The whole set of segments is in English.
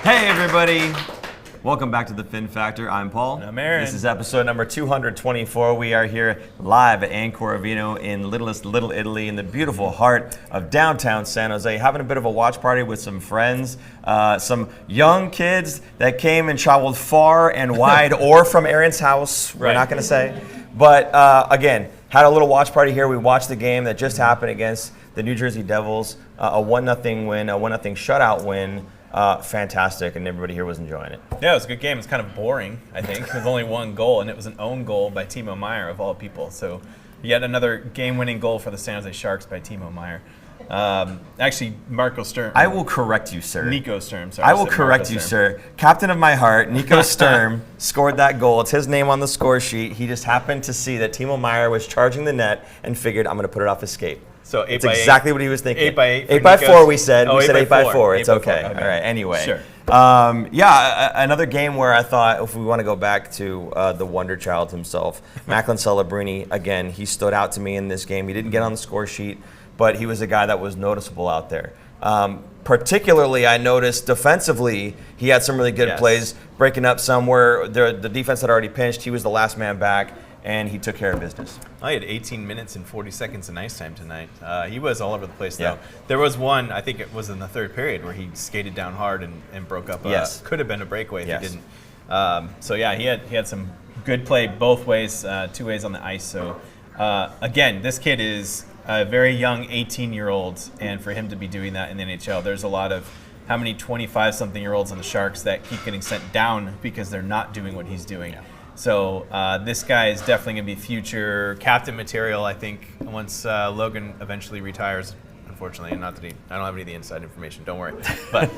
Hey everybody! Welcome back to the Fin Factor. I'm Paul. And I'm Aaron. This is episode number 224. We are here live at Ancora Vino in Little Italy in the beautiful heart of downtown San Jose, having a bit of a watch party with some friends, some young kids that came and traveled far and wide or from Aaron's house, we're not going to say. But again, had a little watch party here. We watched the game that just happened against the New Jersey Devils, a 1-0 win, a 1-0 shutout win. Fantastic, and everybody here was enjoying it. Yeah, it was a good game. It's kind of boring, I think. There's only one goal, and it was an own goal by Timo Meier, of all people. So yet another game-winning goal for the San Jose Sharks by Timo Meier. Actually, Marco Sturm. I will correct you, sir. Nico Sturm, sorry. I will correct you, sir. Captain of my heart, Nico Sturm, scored that goal. It's his name on the score sheet. He just happened to see that Timo Meier was charging the net and figured, I'm going to put it off his skate. So it's exactly what he was thinking. 8 by 8. 8 by 4. We said. We said 8 by 4. It's 8 by okay. 4. Okay. All right. Anyway. Sure. Another game where I thought, if we want to go back to the wonder child himself, Macklin Celebrini. Again, he stood out to me in this game. He didn't get on the score sheet, but he was a guy that was noticeable out there. Particularly, I noticed defensively, he had some really good plays, breaking up somewhere. The defense had already pinched. He was the last man back, and he took care of business. I had 18 minutes and 40 seconds in ice time tonight. He was all over the place, though. There was one, I think it was in the third period, where he skated down hard and broke up. Could have been a breakaway if he didn't. So, yeah, he had some good play both ways, two ways on the ice. So, again, this kid is a very young 18-year-old, and for him to be doing that in the NHL, there's a lot of how many 25-something-year-olds on the Sharks that keep getting sent down because they're not doing what he's doing. Yeah. So this guy is definitely going to be future captain material, I think, once Logan eventually retires, unfortunately. And not that I don't have any of the inside information, don't worry. But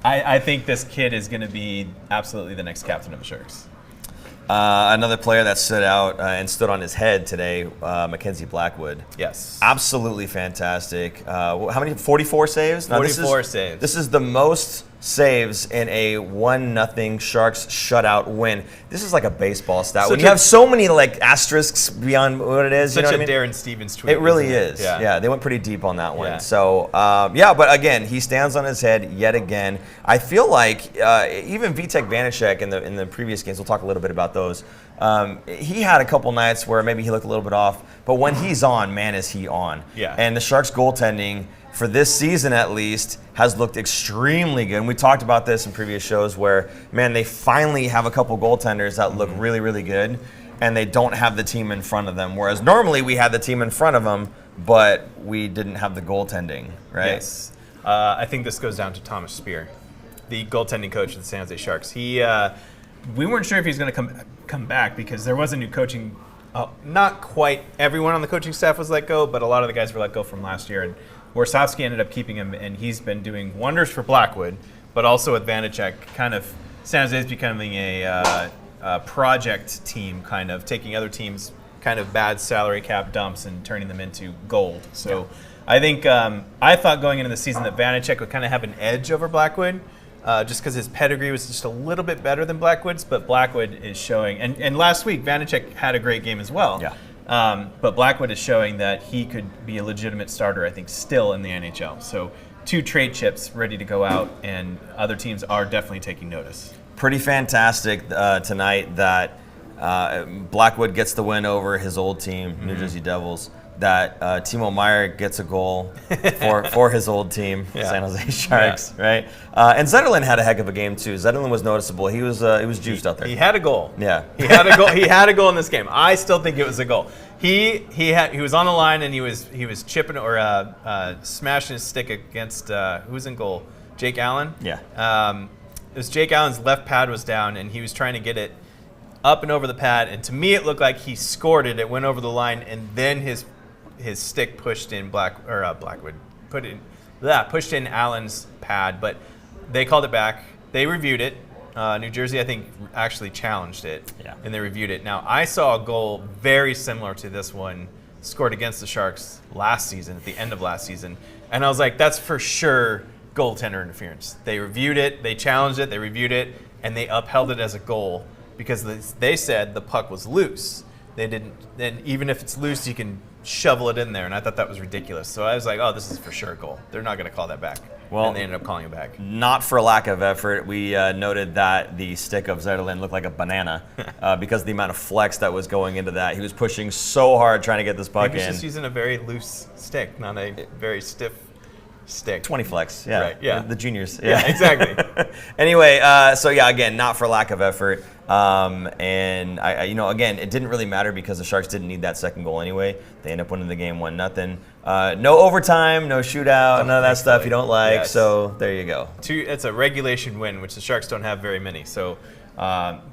I think this kid is going to be absolutely the next captain of the Sharks. Another player that stood out and stood on his head today, Mackenzie Blackwood. Yes. Absolutely fantastic. How many? 44 saves? Now, 44 saves. This is the most saves in a 1-0 Sharks shutout win. This is like a baseball stat. When you have so many like asterisks beyond what it is. Such you know what a I mean? Darren Stevens tweet. It really is. Yeah, they went pretty deep on that one. So, but again, he stands on his head yet again. I feel like even Vitek Vanacek in the previous games, we'll talk a little bit about those. He had a couple nights where maybe he looked a little bit off, but when he's on, man, is he on. Yeah. And the Sharks goaltending, for this season at least, has looked extremely good. And we talked about this in previous shows where, man, they finally have a couple goaltenders that look really, really good, and they don't have the team in front of them. Whereas normally we had the team in front of them, but we didn't have the goaltending, right? Yes. I think this goes down to Thomas Spear, the goaltending coach of the San Jose Sharks. We weren't sure if he was going to come back because there was a new coaching. Not quite everyone on the coaching staff was let go, but a lot of the guys were let go from last year. And Warsawski ended up keeping him, and he's been doing wonders for Blackwood, but also with Vanacek. Kind of, San Jose is becoming a project team, kind of taking other teams' kind of bad salary cap dumps and turning them into gold. So I think I thought going into the season that Vanacek would kind of have an edge over Blackwood, just because his pedigree was just a little bit better than Blackwood's, but Blackwood is showing, and last week Vanacek had a great game as well. Yeah. But Blackwood is showing that he could be a legitimate starter, I think, still in the NHL. So 2 trade chips ready to go out, and other teams are definitely taking notice. Pretty fantastic tonight that Blackwood gets the win over his old team, New Jersey Devils. That Timo Meier gets a goal for his old team, San Jose Sharks, right? And Zetterlund had a heck of a game too. Zetterlund was noticeable. He was juiced out there. He had a goal. Yeah, he had a goal. He had a goal in this game. I still think it was a goal. He was on the line and he was chipping or smashing his stick against who's in goal? Jake Allen. Yeah. It was Jake Allen's left pad was down and he was trying to get it up and over the pad. And to me, it looked like he scored it. It went over the line and then his stick pushed in Blackwood, pushed in Allen's pad, but they called it back. They reviewed it. New Jersey, I think, actually challenged it, and they reviewed it. Now, I saw a goal very similar to this one scored against the Sharks last season, at the end of last season, and I was like, that's for sure goaltender interference. They reviewed it, they challenged it, they reviewed it, and they upheld it as a goal because they said the puck was loose. They didn't, and even if it's loose, you can shovel it in there, and I thought that was ridiculous. So I was like, oh, this is for sure a goal. They're not going to call that back. Well, and they ended up calling it back. Not for lack of effort. We noted that the stick of Zetterlund looked like a banana because of the amount of flex that was going into that. He was pushing so hard trying to get this puck in. He was just using a very loose stick, not a very stiff stick. 20 flex, yeah. Right, yeah. The juniors. Yeah, exactly. Anyway, so yeah, again, not for lack of effort. And again, it didn't really matter because the Sharks didn't need that second goal anyway. They end up winning the game 1-0. No overtime, no shootout, none of that stuff you don't like. Yes. So there you go. It's a regulation win, which the Sharks don't have very many. So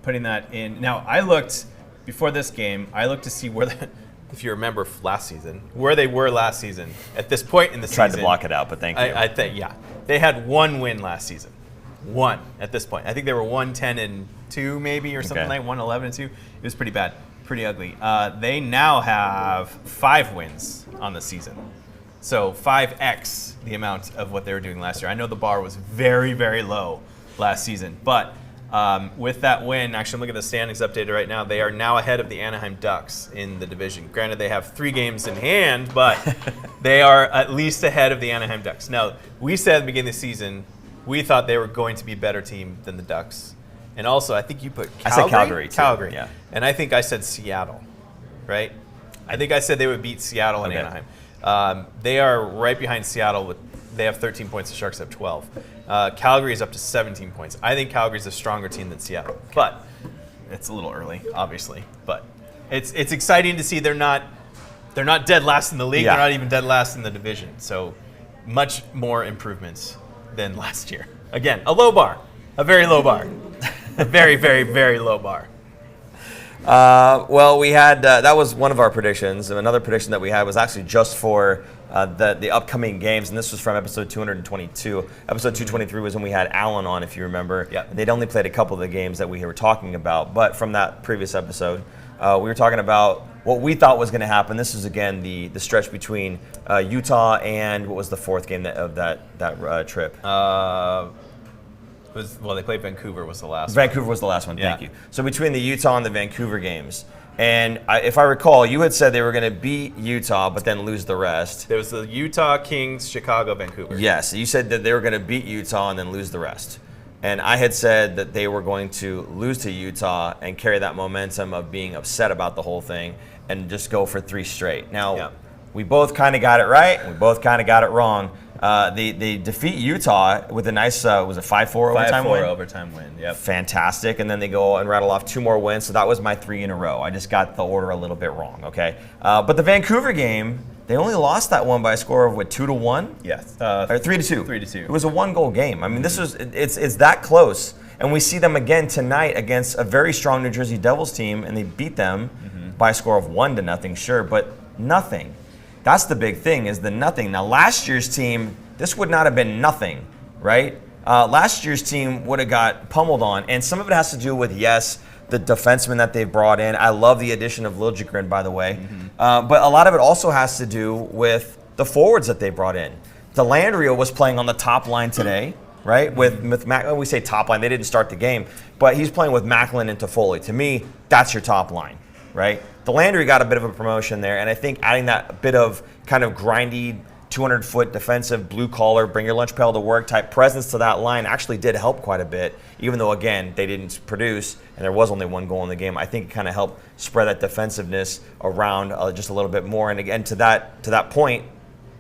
putting that in. Now, I looked before this game. I looked to see where if you remember last season, where they were last season at this point in the season. Tried to block it out, but thank you. I think, yeah. They had one win last season. One at this point. I think they were 1-10-2 maybe or something like 1-11-2. It was pretty bad, pretty ugly. They now have 5 wins on the season. So 5x the amount of what they were doing last year. I know the bar was very, very low last season, but with that win, actually I'm looking at the standings updated right now, they are now ahead of the Anaheim Ducks in the division. Granted, they have 3 games in hand, but they are at least ahead of the Anaheim Ducks. Now, we said at the beginning of the season, we thought they were going to be a better team than the Ducks. And also, I think you put Calgary? I said Calgary, too. Calgary. Yeah. And I think I said Seattle, right? I think I said they would beat Seattle and Anaheim. They are right behind Seattle. They have 13 points. The Sharks have 12. Calgary is up to 17 points. I think Calgary is a stronger team than Seattle. But it's a little early, obviously. But it's exciting to see they're not dead last in the league. Yeah. They're not even dead last in the division. So much more improvements than last year. Again, a low bar. A very low bar. A very, very, very low bar. Well, we had that was one of our predictions. And another prediction that we had was actually just for the upcoming games, and this was from episode 222. Episode 223 was when we had Alan on, if you remember. Yep. They'd only played a couple of the games that we were talking about, but from that previous episode, we were talking about what we thought was going to happen. This is, again, the stretch between Utah and what was the fourth game of that trip? They played Vancouver was the last one. Vancouver was the last one, thank you. So between the Utah and the Vancouver games, and if I recall, you had said they were going to beat Utah but then lose the rest. There was the Utah, Kings, Chicago, Vancouver. Yes, you said that they were going to beat Utah and then lose the rest. And I had said that they were going to lose to Utah and carry that momentum of being upset about the whole thing and just go for 3 straight. Now, we both kind of got it right, and we both kind of got it wrong. They defeat Utah with a nice, was it 5-4 overtime win? 5-4 overtime win, yep. Fantastic. And then they go and rattle off 2 more wins. So that was my 3 in a row. I just got the order a little bit wrong, okay? But the Vancouver game, they only lost that one by a score of, 2-1? Yes. Or 3-2. 3-2. It was a 1-goal game. I mean, it's that close. And we see them again tonight against a very strong New Jersey Devils team, and they beat them by a score of 1-0, sure, but nothing. That's the big thing, is the nothing. Now, last year's team, this would not have been nothing, right? Last year's team would have got pummeled on, and some of it has to do with, yes, the defensemen that they've brought in. I love the addition of Liljegren, by the way. But a lot of it also has to do with the forwards that they brought in. Dellandrea was playing on the top line today, right? With Macklin, we say top line, they didn't start the game, but he's playing with Macklin and Toffoli. To me, that's your top line, right? Dellandrea got a bit of a promotion there, and I think adding that bit of kind of grindy, 200-foot defensive, blue-collar, bring-your-lunch-pail-to-work type presence to that line actually did help quite a bit, even though, again, they didn't produce, and there was only 1 goal in the game. I think it kind of helped spread that defensiveness around just a little bit more. And again, to that point,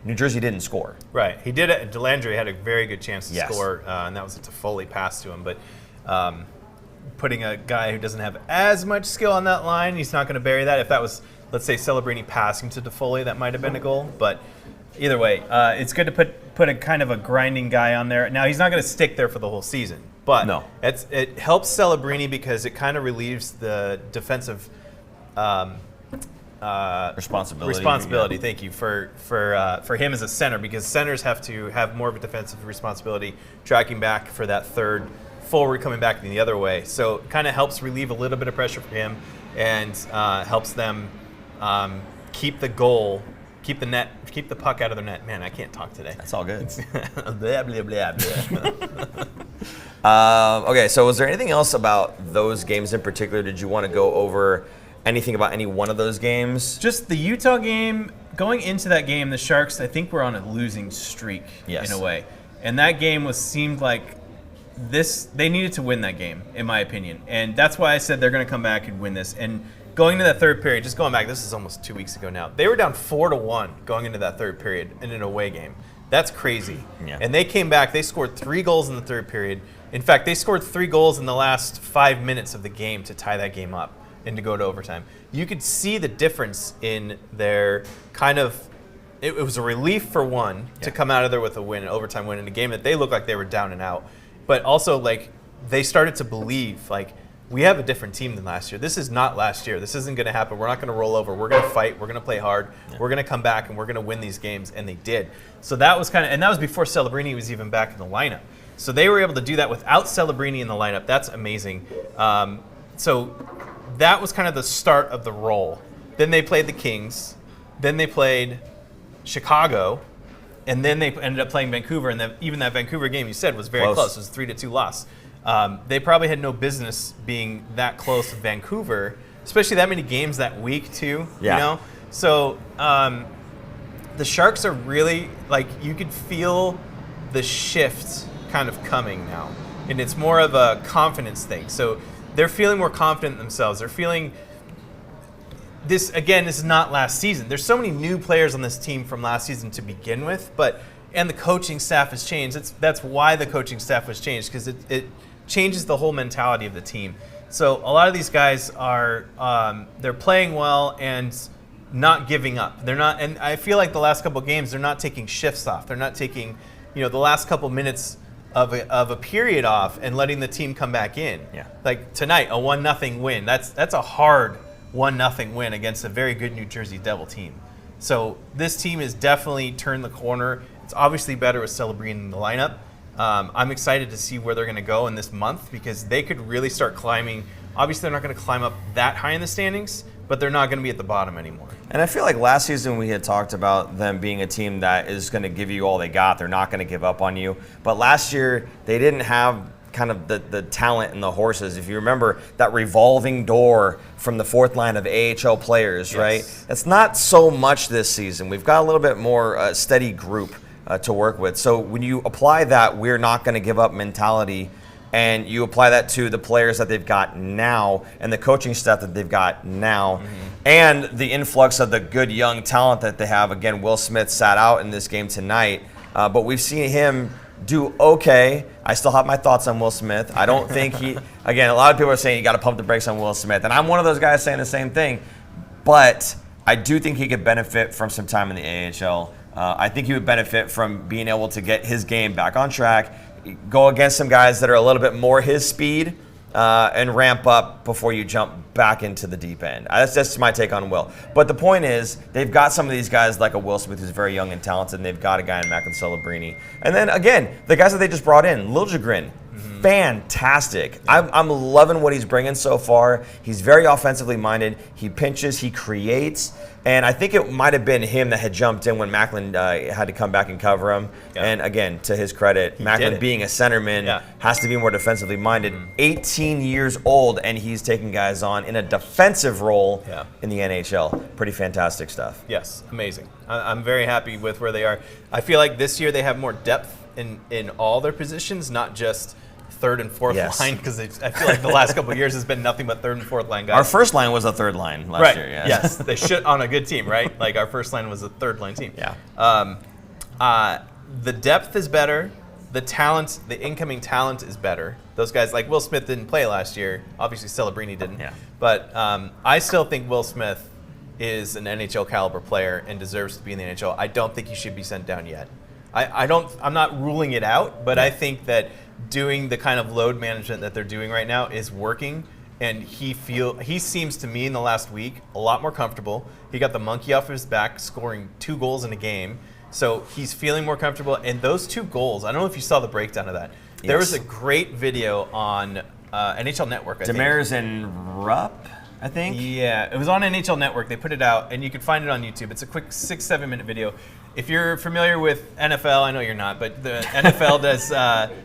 New Jersey didn't score. Right. He did it. Dellandrea had a very good chance to score, and that was a Toffoli pass to him. But putting a guy who doesn't have as much skill on that line, he's not going to bury that. If that was, let's say, Celebrini passing to Toffoli, that might have been a goal. But either way, it's good to put a kind of a grinding guy on there. Now, he's not going to stick there for the whole season. But it helps Celebrini because it kind of relieves the defensive responsibility. Thank you for him as a center, because centers have to have more of a defensive responsibility, tracking back for that third forward coming back the other way. So it kind of helps relieve a little bit of pressure for him, and helps them keep the goal, keep the puck out of their net. Man, I can't talk today. That's all good. Blah, blah, blah, blah. Okay, so was there anything else about those games in particular? Did you want to go over anything about any one of those games? Just the Utah game. Going into that game, the Sharks, I think, were on a losing streak in a way. And that game seemed like they needed to win that game, in my opinion. And that's why I said they're going to come back and win this. And going into that third period, just going back, this is almost 2 weeks ago now. They were down 4-1 going into that third period in an away game. That's crazy. Yeah. And they came back. They scored 3 goals in the third period. In fact, they scored 3 goals in the last 5 minutes of the game to tie that game up and to go to overtime. You could see the difference in their kind of. It was a relief for one to come out of there with a win, an overtime win in a game that they looked like they were down and out. But also, like, they started to believe, like, we have a different team than last year. This is not last year. This isn't going to happen. We're not going to roll over. We're going to fight. We're going to play hard. Yeah. We're going to come back, and we're going to win these games. And they did. So that was and that was before Celebrini was even back in the lineup. So they were able to do that without Celebrini in the lineup. That's amazing. So that was kind of the start of the roll. Then they played the Kings. Then they played Chicago. And then they ended up playing Vancouver, and even that Vancouver game you said was very close. It was 3-2 loss. They probably had no business being that close with Vancouver, especially that many games that week too. Yeah. You know, so the Sharks are really you could feel the shift kind of coming now, and it's more of a confidence thing. So they're feeling more confident in themselves. They're feeling. This is not last season. There's so many new players on this team from last season to begin with, and the coaching staff has changed. That's why the coaching staff was changed, because it changes the whole mentality of the team. So a lot of these guys are they're playing well and not giving up. They're not, and I feel like the last couple of games they're not taking shifts off. They're not taking the last couple minutes of a period off and letting the team come back in. Yeah. Like tonight, a 1-0 win. That's a hard 1-0 win against a very good New Jersey Devil team. So this team has definitely turned the corner. It's obviously better with Celebrini in the lineup. I'm excited to see where they're going to go in this month, because they could really start climbing. Obviously, they're not going to climb up that high in the standings, but they're not going to be at the bottom anymore. And I feel like last season we had talked about them being a team that is going to give you all they got. They're not going to give up on you. But last year, they didn't have kind of the talent and the horses. If you remember that revolving door from the fourth line of AHL players, yes, right? That's not so much this season. We've got a little bit more steady group to work with. So when you apply that we're not going to give up mentality, and you apply that to the players that they've got now and the coaching staff that they've got now, and the influx of the good young talent that they have. Again, Will Smith sat out in this game tonight, but we've seen him do okay. I still have my thoughts on Will Smith. I don't think again, a lot of people are saying you got to pump the brakes on Will Smith, and I'm one of those guys saying the same thing, but I do think he could benefit from some time in the AHL. I think he would benefit from being able to get his game back on track, go against some guys that are a little bit more his speed, and ramp up before you jump back into the deep end. That's just my take on Will. But the point is, they've got some of these guys like a Will Smith who's very young and talented, and they've got a guy in Macklin Celebrini. And then, again, the guys that they just brought in, Liljegren, fantastic. I'm loving what he's bringing so far. He's very offensively minded. He pinches, he creates. And I think it might have been him that had jumped in when Macklin had to come back and cover him. Yeah. And again, to his credit, Macklin being a centerman has to be more defensively minded. 18 years old, and he's taking guys on in a defensive role in the NHL. Pretty fantastic stuff. Yes, amazing. I'm very happy with where they are. I feel like this year they have more depth in all their positions, not just third and fourth line, because I feel like the last couple of years has been nothing but third and fourth line guys. Our first line was a third line last year. Yeah. Yes, they should on a good team, right? Like our first line was a third line team. Yeah. The depth is better. The talent, the incoming talent is better. Those guys like Will Smith didn't play last year. Obviously, Celebrini didn't. Yeah. But I still think Will Smith is an NHL caliber player and deserves to be in the NHL. I don't think he should be sent down yet. I'm not ruling it out, but I think that doing the kind of load management that they're doing right now is working, and he seems to me in the last week a lot more comfortable. He got the monkey off his back, scoring 2 goals in a game, so he's feeling more comfortable. And those 2 goals, I don't know if you saw the breakdown of that. Yes. There was a great video on NHL Network. Demers and Rupp, I think. Yeah, it was on NHL Network. They put it out, and you can find it on YouTube. It's a quick 6-7 minute video. If you're familiar with NFL, I know you're not, but the NFL does.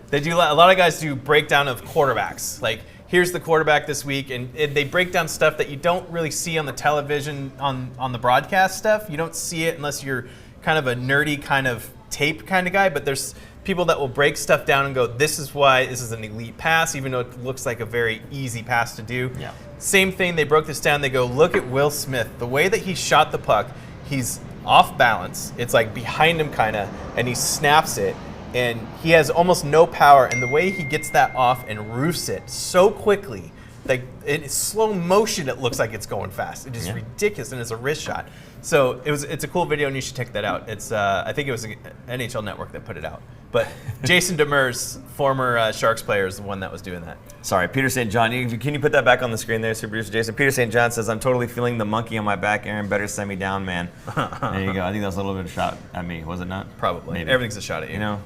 They do a lot of guys do breakdown of quarterbacks. Like, here's the quarterback this week, and they break down stuff that you don't really see on the television on the broadcast stuff. You don't see it unless you're kind of a nerdy kind of tape kind of guy. But there's people that will break stuff down and go, this is why this is an elite pass, even though it looks like a very easy pass to do. Yeah. Same thing, they broke this down. They go, look at Will Smith. The way that he shot the puck, he's off balance. It's like behind him kind of, and he snaps it. And he has almost no power. And the way he gets that off and roofs it so quickly, like in slow motion, it looks like it's going fast. It is ridiculous, and it's a wrist shot. So it's a cool video, and you should check that out. It's I think it was NHL Network that put it out. But Jason Demers, former Sharks player, is the one that was doing that. Sorry, Peter St. John. Can you put that back on the screen there, Super Producer Jason? Peter St. John says, I'm totally feeling the monkey on my back. Aaron, better send me down, man. There you go. I think that was a little bit of a shot at me, was it not? Probably. Maybe. Everything's a shot at you. You know?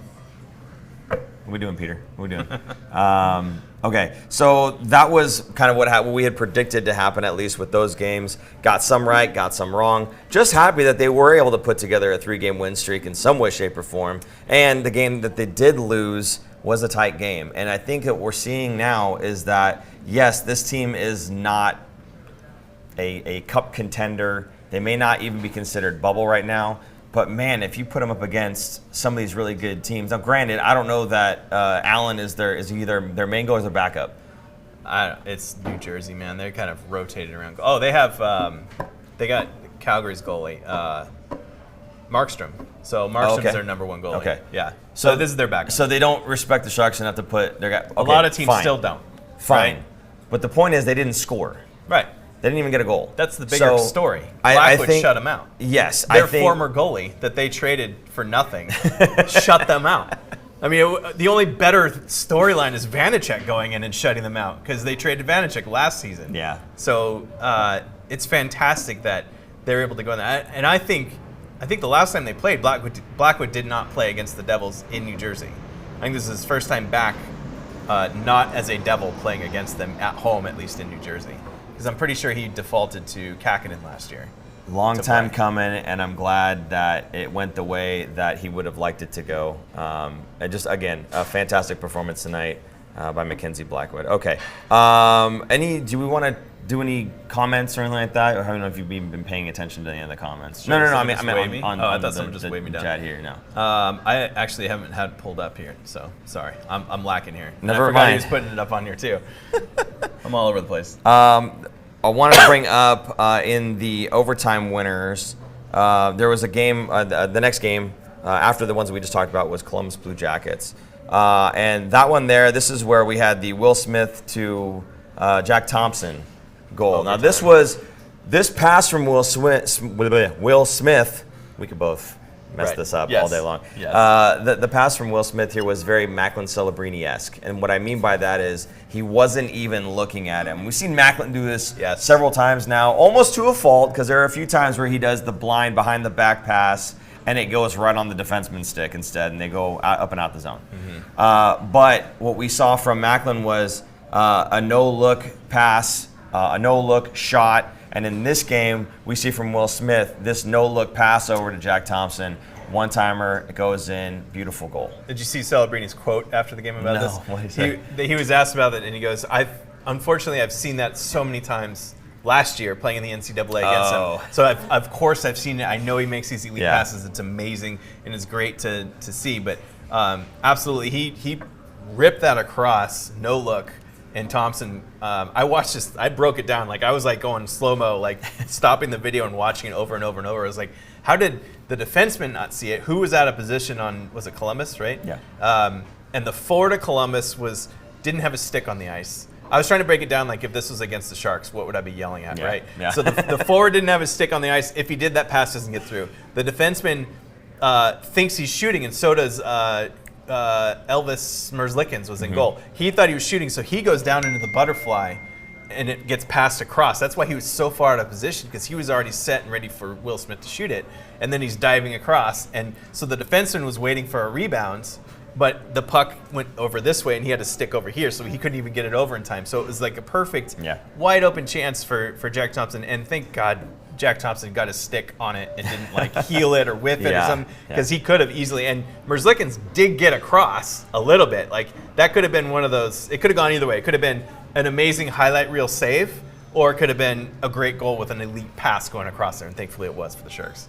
What are we doing, Peter? What are we doing? Okay, so that was kind of what we had predicted to happen, at least with those games. Got some right, got some wrong. Just happy that they were able to put together a 3-game win streak in some way, shape, or form. And the game that they did lose was a tight game. And I think that what we're seeing now is that, yes, this team is not a cup contender. They may not even be considered bubble right now. But, man, if you put them up against some of these really good teams. Now, granted, I don't know that Allen is either their main goal or their backup. It's New Jersey, man. They're kind of rotated around. Oh, they have they got Calgary's goalie, Markstrom. So Markstrom's their number 1 goalie. Okay. Yeah. So this is their backup. So they don't respect the Sharks enough to put their guy. Okay, a lot of teams still don't. Fine. Right? But the point is they didn't score. Right. They didn't even get a goal. That's the bigger story. I Blackwood think, shut them out. Yes. Their former goalie that they traded for nothing shut them out. I mean, the only better storyline is Vanacek going in and shutting them out because they traded Vanacek last season. Yeah. So it's fantastic that they're able to go in there. And I think the last time they played, Blackwood did not play against the Devils in New Jersey. I think this is his first time back, not as a Devil playing against them at home, at least in New Jersey. Because I'm pretty sure he defaulted to Kakinen last year. Long time coming, and I'm glad that it went the way that he would have liked it to go. And just, again, a fantastic performance tonight by Mackenzie Blackwood. Okay. Do we want to do any comments or anything like that? Or I don't know if you've even been paying attention to any of the comments. No. I mean I thought someone just waved me down. Chat here, no. I actually haven't had it pulled up here, so sorry. I'm lacking here. Never I forgot he mind. was putting it up on here, too. I'm all over the place. I wanted to bring up in the overtime winners, there was a game, the next game after the ones that we just talked about was Columbus Blue Jackets. And that one there, this is where we had the Will Smith to Jack Thompson goal. Now this pass from Will Smith, we could both mess this up all day long. Yes. The pass from Will Smith here was very Macklin Celebrini-esque. And what I mean by that is he wasn't even looking at him. We've seen Macklin do this several times now, almost to a fault, because there are a few times where he does the blind behind the back pass and it goes right on the defenseman's stick instead, and they go up and out the zone. Mm-hmm. But what we saw from Macklin was a no-look pass, a no-look shot. And in this game, we see from Will Smith this no-look pass over to Jack Thompson. One-timer, it goes in, beautiful goal. Did you see Celebrini's quote after the game about this? What did he say? He was asked about it, and he goes, unfortunately, I've seen that so many times last year playing in the NCAA against him. So of course I've seen it. I know he makes these elite passes. It's amazing, and it's great to see. But absolutely, he ripped that across, no look. And Thompson, I watched this. I broke it down. Like I was like going slow mo, like stopping the video and watching it over and over and over. I was like, how did the defenseman not see it? Who was out of position on? Was it Columbus? Right. Yeah. And the forward of Columbus didn't have a stick on the ice. I was trying to break it down. Like if this was against the Sharks, what would I be yelling at? Right. Yeah. So the forward didn't have a stick on the ice. If he did, that pass doesn't get through. The defenseman thinks he's shooting, and so does. Elvis Merzlikins was in goal. He thought he was shooting, so he goes down into the butterfly, and it gets passed across. That's why he was so far out of position, because he was already set and ready for Will Smith to shoot it, and then he's diving across. And so the defenseman was waiting for a rebound, but the puck went over this way, and he had to stick over here, so he couldn't even get it over in time. So it was like a perfect, wide open chance for Jack Thompson, and thank God Jack Thompson got his stick on it and didn't like heel it or whiff it or something, because he could have easily. And Merzlikins did get across a little bit. Like that could have been one of those. It could have gone either way. It could have been an amazing highlight reel save, or it could have been a great goal with an elite pass going across there, and thankfully it was for the Sharks.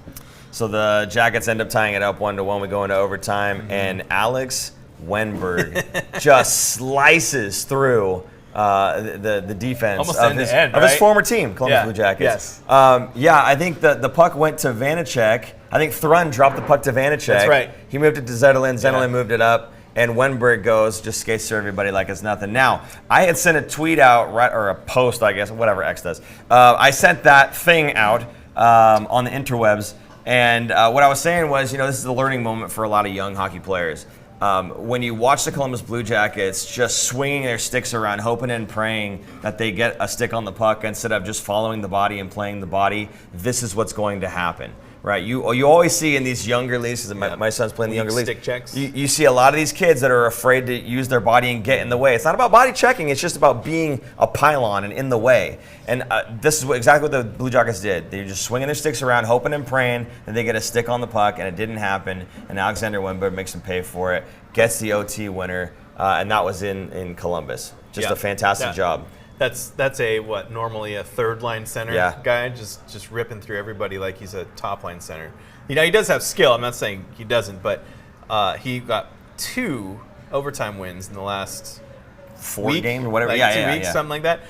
So the Jackets end up tying it up 1-1. We go into overtime, and Alex Wennberg just slices through the defense of his former team, Columbus Blue Jackets. Yes. I think the puck went to Vanacek. I think Thrun dropped the puck to Vanacek. That's right. He moved it to Zetterlund. Zetterlund moved it up. And Wennberg just skates through everybody like it's nothing. Now, I had sent a tweet out, or a post, I guess, whatever X does. I sent that thing out on the interwebs. And what I was saying was, this is a learning moment for a lot of young hockey players. When you watch the Columbus Blue Jackets just swinging their sticks around, hoping and praying that they get a stick on the puck instead of just following the body and playing the body, this is what's going to happen. Right, you always see in these younger leagues, because my son's playing the younger leagues, stick checks. You see a lot of these kids that are afraid to use their body and get in the way. It's not about body checking, it's just about being a pylon and in the way. And this is exactly what the Blue Jackets did. They're just swinging their sticks around, hoping and praying that they get a stick on the puck, and it didn't happen. And Alexander Wennberg makes them pay for it, gets the OT winner, and that was in Columbus. Just a fantastic job. That's normally a third line center guy, just ripping through everybody like he's a top line center. He does have skill. I'm not saying he doesn't, but he got 2 overtime wins in the last 4 games or whatever. 2 weeks, something like that.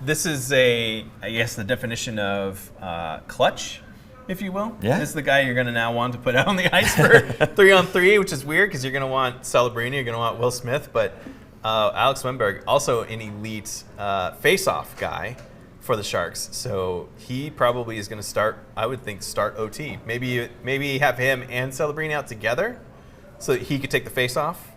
This is I guess the definition of clutch, if you will. Yeah. This is the guy you're going to now want to put out on the ice for 3-on-3, which is weird because you're going to want Celebrini, you're going to want Will Smith, but Alex Wennberg, also an elite face-off guy for the Sharks. So he probably is going to start OT. Maybe have him and Celebrini out together so that he could take the face-off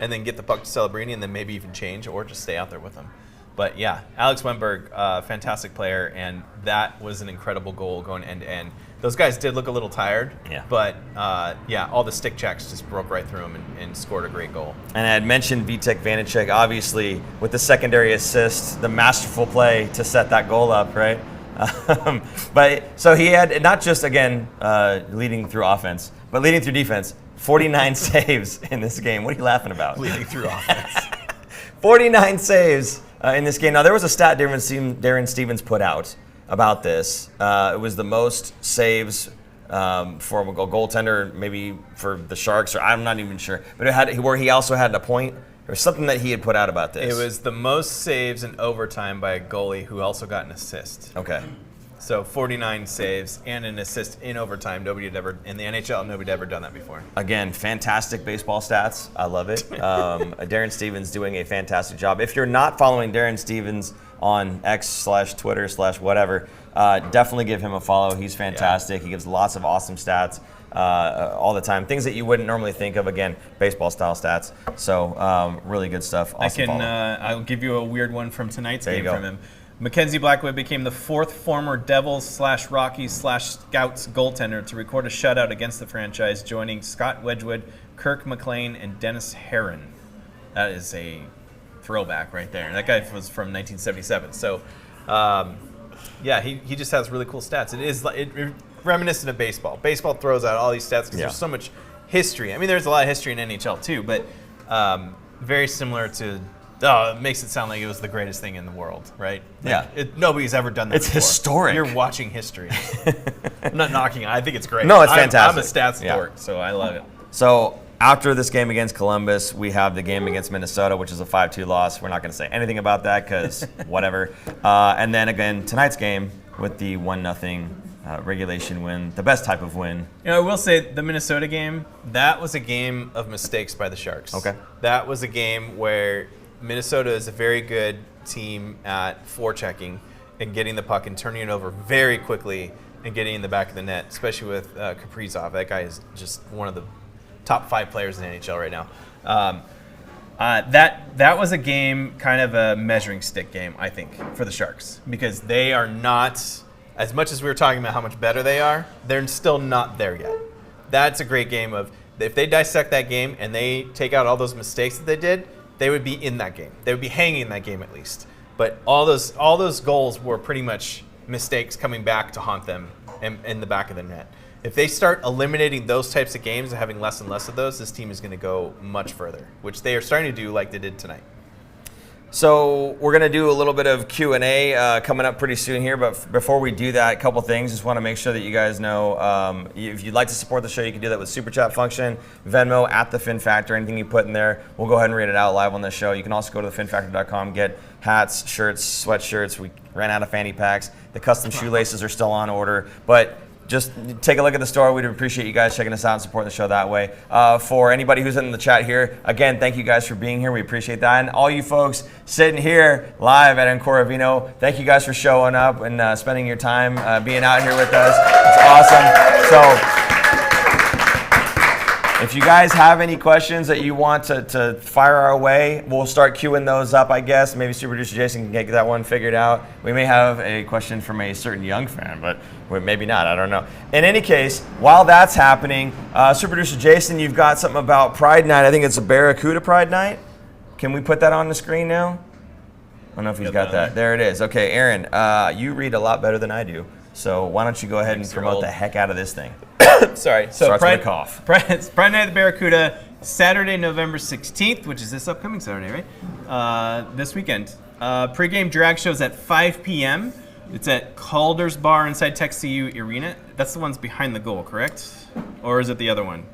and then get the puck to Celebrini and then maybe even change or just stay out there with him. But yeah, Alex Wennberg, fantastic player, and that was an incredible goal going end-to-end. Those guys did look a little tired, but all the stick checks just broke right through them and scored a great goal. And I had mentioned Vitek Vanacek, obviously, with the secondary assist, the masterful play to set that goal up, right? But so he had not just, again, leading through offense, but leading through defense. 49 saves in this game. What are you laughing about? Leading through offense. 49 saves in this game. Now, there was a stat Darren Stevens put out about this. It was the most saves for a goaltender, maybe for the Sharks, or I'm not even sure. But it had where he also had a point, or something that he had put out about this. It was the most saves in overtime by a goalie who also got an assist. Okay. So 49 saves and an assist in overtime. Nobody had ever, in the NHL, nobody had ever done that before. Again, fantastic baseball stats. I love it. Darren Stevens doing a fantastic job. If you're not following Darren Stevens on X/Twitter/whatever, definitely give him a follow. He's fantastic. He gives lots of awesome stats all the time. Things that you wouldn't normally think of. Again, baseball style stats. So really good stuff. Awesome. I'll give you a weird one from tonight's game from him. Mackenzie Blackwood became the 4th former Devils/Rockies/Scouts goaltender to record a shutout against the franchise, joining Scott Wedgwood, Kirk McLean, and Dennis Herron. That is a throwback right there. That guy was from 1977. So, he just has really cool stats. It is reminiscent of baseball. Baseball throws out all these stats because there's so much history. I mean, there's a lot of history in NHL too, but very similar to. It makes it sound like it was the greatest thing in the world, right? Nobody's ever done that It's before. historic. You're watching history. I'm not knocking it. I think it's great. No, it's fantastic. I'm a stats dork, so I love it. So after this game against Columbus, we have the game against Minnesota, which is a 5-2 loss. We're not going to say anything about that because whatever. And then again, tonight's game with the 1-0 regulation win, the best type of win. I will say the Minnesota game, that was a game of mistakes by the Sharks. Okay. That was a game where Minnesota is a very good team at forechecking and getting the puck and turning it over very quickly and getting in the back of the net, especially with Kaprizov. That guy is just one of the top 5 players in the NHL right now. That was a game, kind of a measuring stick game, I think, for the Sharks, because they are not, as much as we were talking about how much better they are, they're still not there yet. That's a great game of, if they dissect that game and they take out all those mistakes that they did, they would be in that game. They would be hanging in that game at least. But all those goals were pretty much mistakes coming back to haunt them in the back of the net. If they start eliminating those types of games and having less and less of those, this team is going to go much further, which they are starting to do like they did tonight. So we're going to do a little bit of Q&A coming up pretty soon here, but before we do that, a couple things. Just want to make sure that you guys know if you'd like to support the show, you can do that with Super Chat function, Venmo, at the Fin Factor, anything you put in there. We'll go ahead and read it out live on the show. You can also go to thefinfactor.com, get hats, shirts, sweatshirts. We ran out of fanny packs. The custom shoelaces are still on order, but just take a look at the store. We'd appreciate you guys checking us out and supporting the show that way. For anybody who's in the chat here, again, thank you guys for being here. We appreciate that. And all you folks sitting here live at Encore Vino, thank you guys for showing up and spending your time being out here with us. It's awesome. So if you guys have any questions that you want to fire our way, we'll start queuing those up, I guess. Maybe Super Producer Jason can get that one figured out. We may have a question from a certain young fan, but maybe not. I don't know. In any case, while that's happening, Super Producer Jason, you've got something about Pride Night. I think it's a Barracuda Pride Night. Can we put that on the screen now? I don't know if he's got that. There it is. Okay, Aaron, you read a lot better than I do. So why don't you go ahead and promote the heck out of this thing? Sorry. So Pride Night at the Barracuda, Saturday, November 16th, which is this upcoming Saturday, right? This weekend. Pre-game drag shows at 5 p.m. It's at Calder's Bar inside TechCU Arena. That's the ones behind the goal, correct? Or is it the other one?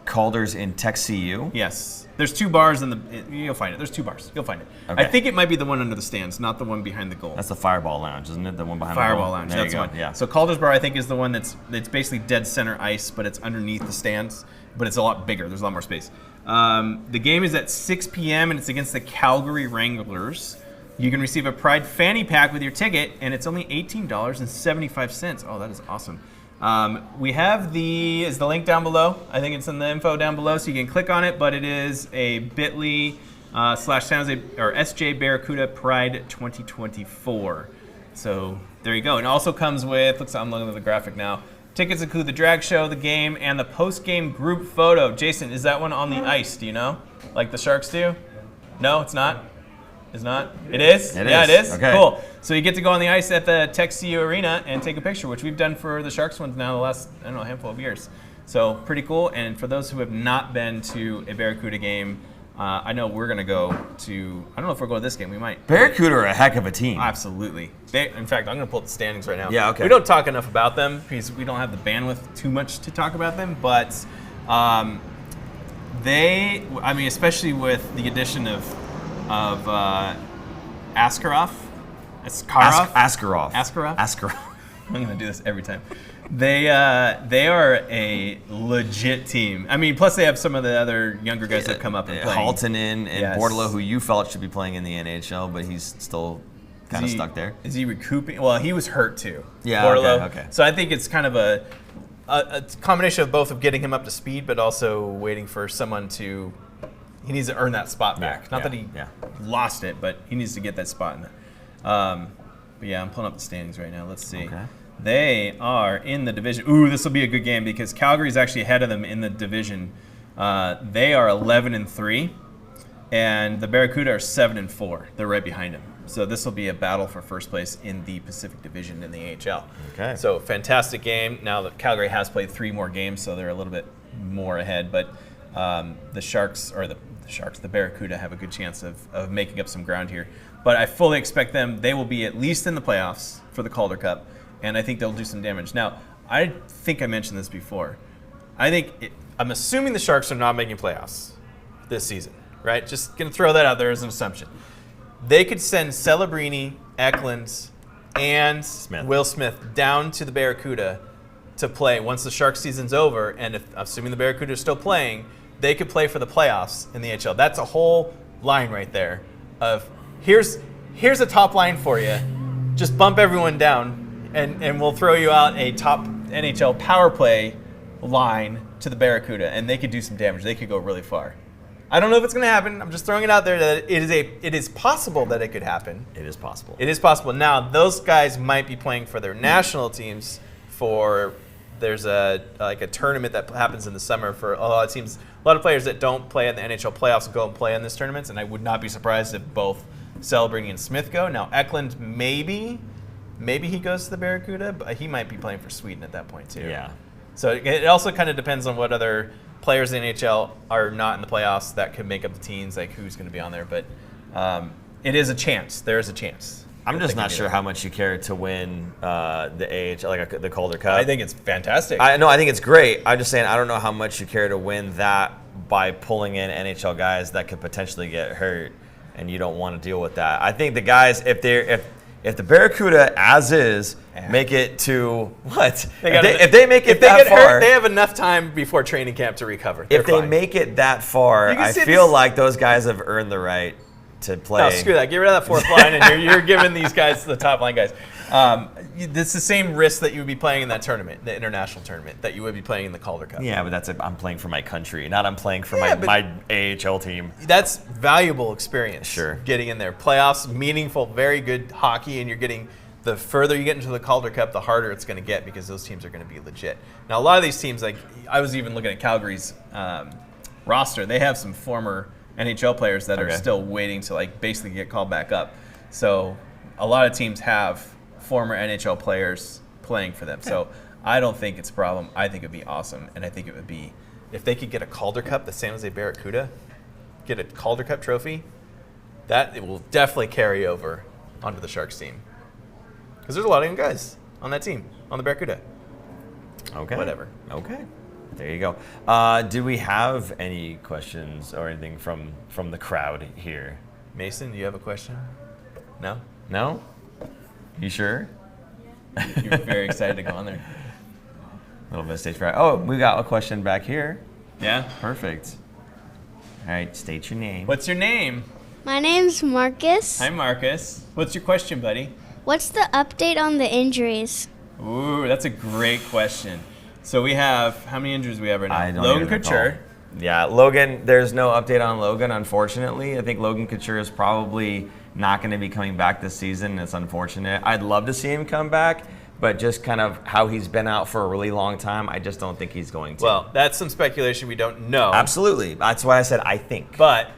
Calder's in TechCU? Yes. There's two bars you'll find it. There's two bars. You'll find it. Okay. I think it might be the one under the stands, not the one behind the goal. That's the Fireball Lounge, isn't it? The one behind the goal? Fireball Lounge, there that's the one. Yeah. So Calder's Bar, I think, is the one that's basically dead center ice, but it's underneath the stands, but it's a lot bigger. There's a lot more space. The game is at 6 p.m., and it's against the Calgary Wranglers. You can receive a Pride fanny pack with your ticket, and it's only $18.75. Oh, that is awesome. We have is the link down below. I think it's in the info down below, so you can click on it, but it is a bit.ly / San Jose or SJ Barracuda Pride 2024. So there you go. And it also comes with, I'm looking at the graphic now. Tickets include the drag show, the game, and the post-game group photo. Jason, is that one on the ice? Do you know? Like the Sharks do? No, it's not? It's not? It is? It is. Okay. Cool. So you get to go on the ice at the TechCU Arena and take a picture, which we've done for the Sharks ones now the last, handful of years. So pretty cool. And for those who have not been to a Barracuda game, I know we're going to go to, I don't know if we're going to this game. We might. Barracuda are a heck of a team. Absolutely. In fact, I'm going to pull up the standings right now. Yeah, okay. We don't talk enough about them because we don't have the bandwidth too much to talk about them, but especially with the addition of Askarov. I'm going to do this every time. They are a legit team. Plus they have some of the other younger guys that come up and play. Haltonen and Bordelot, who you felt should be playing in the NHL, but he's still kind of stuck there. Is he recouping? Well, he was hurt too. Yeah, Bordelot. Okay. So I think it's kind of a combination of both of getting him up to speed, but also waiting for someone to. He needs to earn that spot back. Not that he lost it, but he needs to get that spot in there. But yeah, I'm pulling up the standings right now. Let's see. Okay. They are in the division. Ooh, this will be a good game because Calgary is actually ahead of them in the division. They are 11-3, and the Barracuda are 7-4. They're right behind them. So this will be a battle for first place in the Pacific Division in the AHL. Okay. So fantastic game. Now that Calgary has played 3 more games, so they're a little bit more ahead. But the Barracuda have a good chance of making up some ground here. But I fully expect they will be at least in the playoffs for the Calder Cup, and I think they'll do some damage. Now, I think I mentioned this before. I'm assuming the Sharks are not making playoffs this season, right? Just going to throw that out there as an assumption. They could send Celebrini, Eklund, and Will Smith down to the Barracuda to play once the Sharks season's over, and assuming the Barracuda are still playing, they could play for the playoffs in the NHL. That's a whole line right there of here's a top line for you. Just bump everyone down, and we'll throw you out a top NHL power play line to the Barracuda, and they could do some damage. They could go really far. I don't know if it's going to happen. I'm just throwing it out there that it is possible that it could happen. It is possible. It is possible. Now, those guys might be playing for their national teams there's a tournament that happens in the summer for a lot of teams. A lot of players that don't play in the NHL playoffs go and play in this tournament, and I would not be surprised if both Celebrini and Smith go. Now, Eklund, maybe he goes to the Barracuda, but he might be playing for Sweden at that point too. Yeah. So it also kind of depends on what other players in the NHL are not in the playoffs that could make up the teams, like who's going to be on there. But it is a chance. There is a chance. I'm just not sure how much you care to win the AHL, like the Calder Cup. I think it's fantastic. I think it's great. I'm just saying I don't know how much you care to win that by pulling in NHL guys that could potentially get hurt, and you don't want to deal with that. I think the guys, if the Barracuda as is make it to what? If they make it that far, hurt, they have enough time before training camp to recover. If they make it that far, I feel like those guys have earned the right to play. No, screw that. Get rid of that fourth line, and you're giving these guys the top line guys. It's the same risk that you would be playing in that tournament, the international tournament, that you would be playing in the Calder Cup. Yeah, but I'm playing for my country, not I'm playing for my AHL team. That's valuable experience. Sure. Getting in there. Playoffs, meaningful, very good hockey, and you're getting, the further you get into the Calder Cup, the harder it's going to get because those teams are going to be legit. Now, a lot of these teams, like I was even looking at Calgary's roster, they have some former NHL players that are still waiting to like basically get called back up. So a lot of teams have former NHL players playing for them. So I don't think it's a problem. I think it'd be awesome. And I think it would be, if they could get a Calder Cup, the San Jose Barracuda, get a Calder Cup trophy, that it will definitely carry over onto the Sharks team. Because there's a lot of young guys on that team, on the Barracuda. Okay. Whatever. Okay. There you go. Do we have any questions or anything from the crowd here? Mason, do you have a question? No? No? You sure? You're very excited to go on there. A little bit of stage fright. Oh, we got a question back here. Yeah? Perfect. All right, state your name. What's your name? My name's Marcus. Hi, Marcus. What's your question, buddy? What's the update on the injuries? Ooh, that's a great question. So we have, how many injuries do we have right now? I don't Logan even Couture. recall. Yeah, Logan, there's no update on Logan, unfortunately. I think Logan Couture is probably not going to be coming back this season. It's unfortunate. I'd love to see him come back, but just kind of how he's been out for a really long time, I just don't think he's going to. Well, that's some speculation we don't know. Absolutely. That's why I said I think. But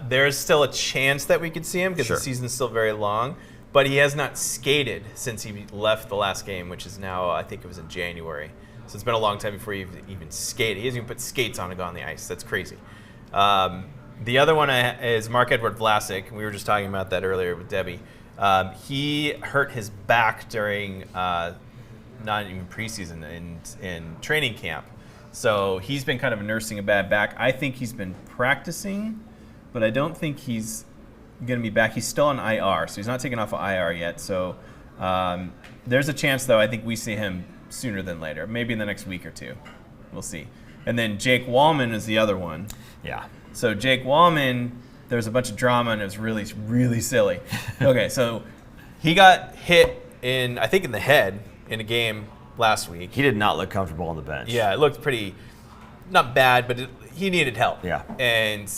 there's still a chance that we could see him because the season's still very long. But he has not skated since he left the last game, which is now, I think it was in January. So it's been a long time before he even skated. He hasn't even put skates on to go on the ice. That's crazy. The other one is Marc-Edouard Vlasic. We were just talking about that earlier with Debbie. He hurt his back during not even preseason, in training camp. So he's been kind of nursing a bad back. I think he's been practicing, but I don't think he's going to be back. He's still on IR, so he's not taken off of IR yet. So there's a chance, though, I think we see him sooner than later, maybe in the next week or two. We'll see. And then Jake Wallman is the other one. Yeah. So Jake Wallman, there's a bunch of drama, and it was really, really silly. Okay, so he got hit I think in the head in a game last week. He did not look comfortable on the bench. Yeah, it looked pretty, not bad, but he needed help. Yeah. And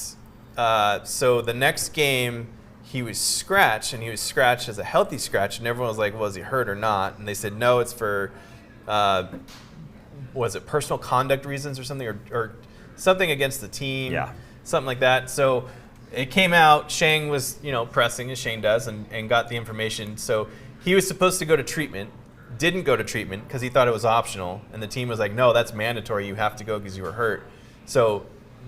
so the next game, he was scratched, and he was scratched as a healthy scratch, and everyone was like, was he hurt or not? And they said, no, it's for, was it personal conduct reasons or something, or something against the team? Yeah. Something like that. So it came out, Shane was, pressing, as Shane does, and got the information. So he was supposed to go to treatment, didn't go to treatment because he thought it was optional, and the team was like, no, that's mandatory, you have to go because you were hurt. So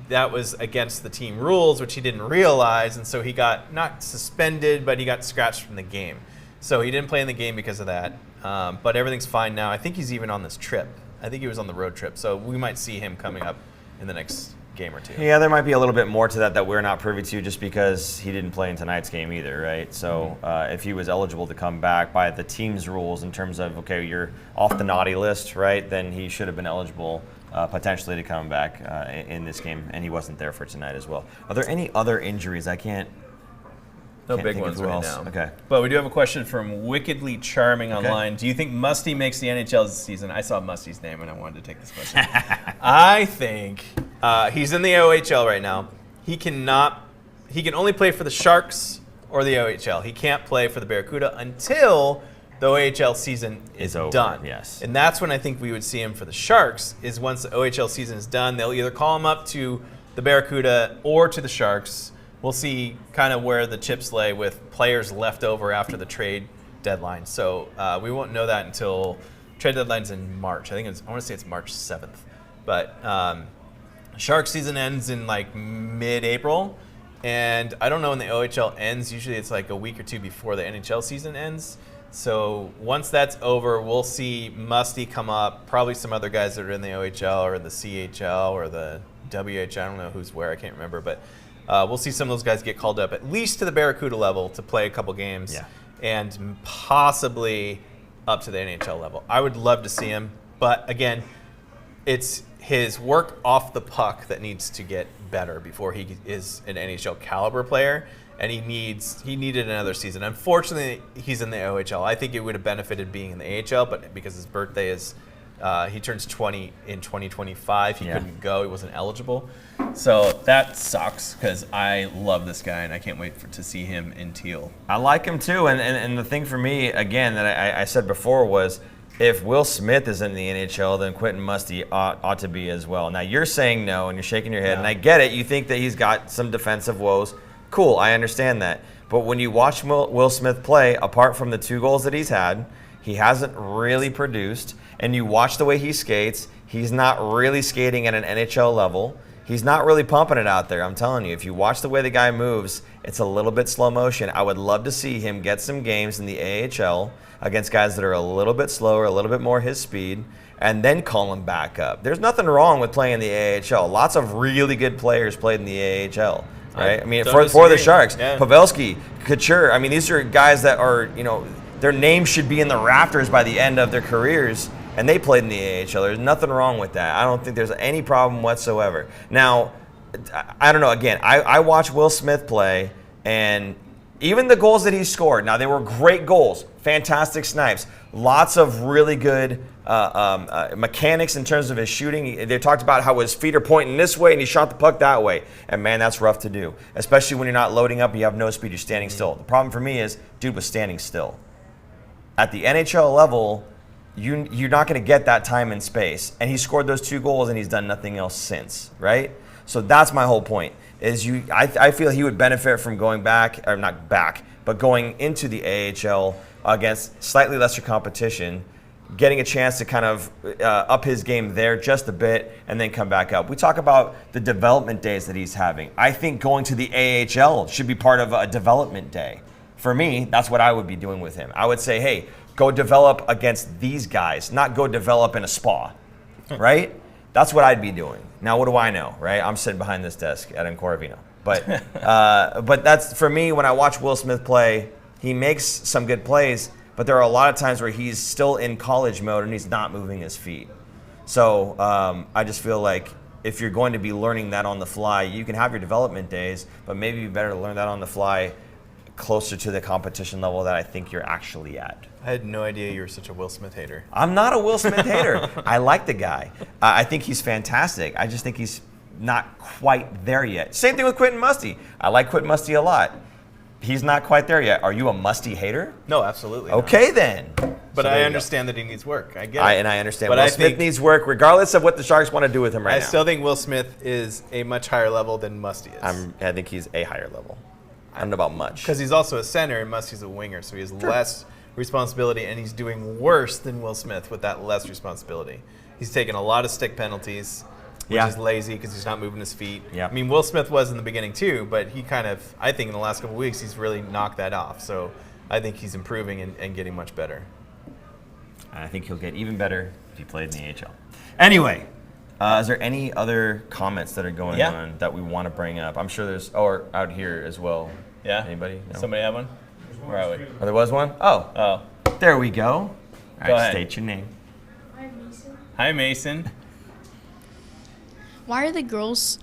that was against the team rules, which he didn't realize, and so he got not suspended, but he got scratched from the game. So he didn't play in the game because of that, but everything's fine now. I think he's even on this trip. I think he was on the road trip, so we might see him coming up in the next game or two. Yeah, there might be a little bit more to that we're not privy to just because he didn't play in tonight's game either, right? So if he was eligible to come back by the team's rules in terms of, okay, you're off the naughty list, right, then he should have been eligible potentially to come back in this game, and he wasn't there for tonight as well. Are there any other injuries? No big ones right now. Okay. But we do have a question from Wickedly Charming online. Do you think Musty makes the NHL this season? I saw Musty's name and I wanted to take this question. I think he's in the OHL right now. He can only play for the Sharks or the OHL. He can't play for the Barracuda until the OHL season is done. Yes. And that's when I think we would see him for the Sharks, is once the OHL season is done. They'll either call him up to the Barracuda or to the Sharks. We'll see kind of where the chips lay with players left over after the trade deadline. So we won't know that until trade deadline's in March. I want to say it's March 7th. But Shark season ends in like mid-April, And I don't know when the OHL ends. Usually it's like a week or two before the NHL season ends. So once that's over, we'll see Musty come up, probably some other guys that are in the OHL or the CHL or the WHL. I don't know who's where. I can't remember. But we'll see some of those guys get called up, at least to the Barracuda level, to play a couple games. Yeah. And possibly up to the NHL level. I would love to see him. But again, it's his work off the puck that needs to get better before he is an NHL caliber player, and he needed another season. Unfortunately, he's in the OHL. I think it would have benefited being in the AHL, but because his birthday is he turns 20 in 2025, he couldn't go. He wasn't eligible. So that sucks because I love this guy and I can't wait to see him in teal. I like him too, and the thing for me again that I said before was, if Will Smith is in the NHL, then Quentin Musty ought to be as well. Now, you're saying no, and you're shaking your head, and I get it. You think that he's got some defensive woes. Cool, I understand that. But when you watch Will Smith play, apart from the 2 goals that he's had, he hasn't really produced. And you watch the way he skates, he's not really skating at an NHL level. He's not really pumping it out there, I'm telling you. If you watch the way the guy moves, it's a little bit slow motion. I would love to see him get some games in the AHL against guys that are a little bit slower, a little bit more his speed, and then call him back up. There's nothing wrong with playing in the AHL. Lots of really good players played in the AHL, right? I mean, for the Sharks, Pavelski, Couture. I mean, these are guys that are, their names should be in the rafters by the end of their careers, and they played in the AHL. There's nothing wrong with that. I don't think there's any problem whatsoever. Now, I don't know. Again, I watch Will Smith play, and even the goals that he scored, now they were great goals, fantastic snipes, lots of really good mechanics in terms of his shooting. They talked about how his feet are pointing this way and he shot the puck that way. And man, that's rough to do, especially when you're not loading up and you have no speed, you're standing still. The problem for me is, dude was standing still. At the NHL level, you're not going to get that time and space. And he scored those 2 goals and he's done nothing else since, right? So that's my whole point. I feel he would benefit from going back, or not back, but going into the AHL against slightly lesser competition, getting a chance to kind of up his game there just a bit, and then come back up. We talk about the development days that he's having. I think going to the AHL should be part of a development day. For me, that's what I would be doing with him. I would say, hey, go develop against these guys, not go develop in a spa, right? That's what I'd be doing. Now, what do I know, right? I'm sitting behind this desk at Ancoravino. But that's, for me, when I watch Will Smith play, he makes some good plays, but there are a lot of times where he's still in college mode and he's not moving his feet. So I just feel like if you're going to be learning that on the fly, you can have your development days, but maybe it'd be better to learn that on the fly closer to the competition level that I think you're actually at. I had no idea you were such a Will Smith hater. I'm not a Will Smith hater. I like the guy. I think he's fantastic. I just think he's not quite there yet. Same thing with Quentin Musty. I like Quentin Musty a lot. He's not quite there yet. Are you a Musty hater? No, absolutely Okay, then. But So I understand that he needs work. I get it. And I understand. But Will I Smith think, needs work regardless of what the Sharks want to do with him right now. I still think Will Smith is a much higher level than Musty is. I think he's a higher level. I don't know about much. Because he's also a center and Musty's a winger, so he has less responsibility, and he's doing worse than Will Smith with that less responsibility. He's taking a lot of stick penalties, which is lazy because he's not moving his feet. Yeah. I mean, Will Smith was in the beginning too, but he kind of, I think in the last couple of weeks, he's really knocked that off. So I think he's improving and getting much better. I think he'll get even better if he played in the AHL. Anyway, is there any other comments that are going on that we want to bring up? I'm sure there's, or out here as well. Yeah? Anybody? No? Somebody have one? Where are we? Oh, there was one? Oh, there we go. All right, Go ahead. state your name. Hi, Mason. Why are the goals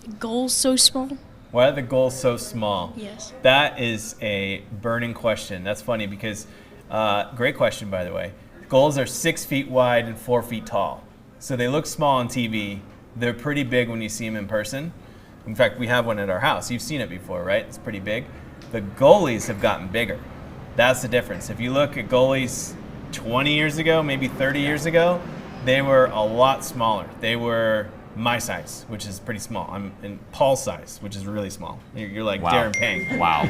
so small? Why are the goals so small? Yes. That is a burning question. That's funny because, great question, by the way. Goals are 6 feet wide and 4 feet tall. So they look small on TV. They're pretty big when you see them in person. In fact, we have one at our house. You've seen it before, right? It's pretty big. The goalies have gotten bigger. That's the difference. If you look at goalies 20 years ago, maybe 30 years ago, they were a lot smaller. They were my size, which is pretty small. I'm in Paul's size, which is really small. You're like Darren Pang. Wow.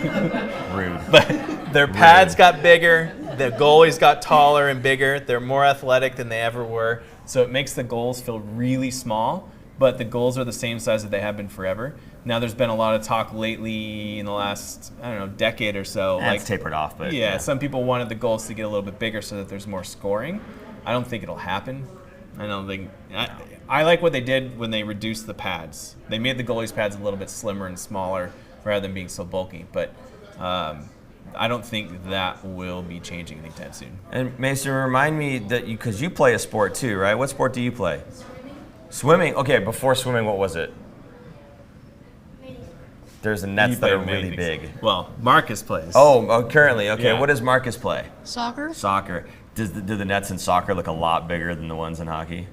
Rude. But their pads got bigger. The goalies got taller and bigger. They're more athletic than they ever were. So it makes the goals feel really small, but the goals are the same size that they have been forever. Now there's been a lot of talk lately in the last, decade or so. It's tapered off, but yeah, some people wanted the goals to get a little bit bigger so that there's more scoring. I don't think it'll happen. I like what they did when they reduced the pads. They made the goalies' pads a little bit slimmer and smaller rather than being so bulky. But I don't think that will be changing anytime soon. And Mason, remind me that because you play a sport too, right? What sport do you play? Swimming. Okay, before swimming, what was it? There's the nets that are really big. Well, Marcus plays. Oh, currently. Okay, Yeah. What does Marcus play? Soccer? Soccer. Do the nets in soccer look a lot bigger than the ones in hockey?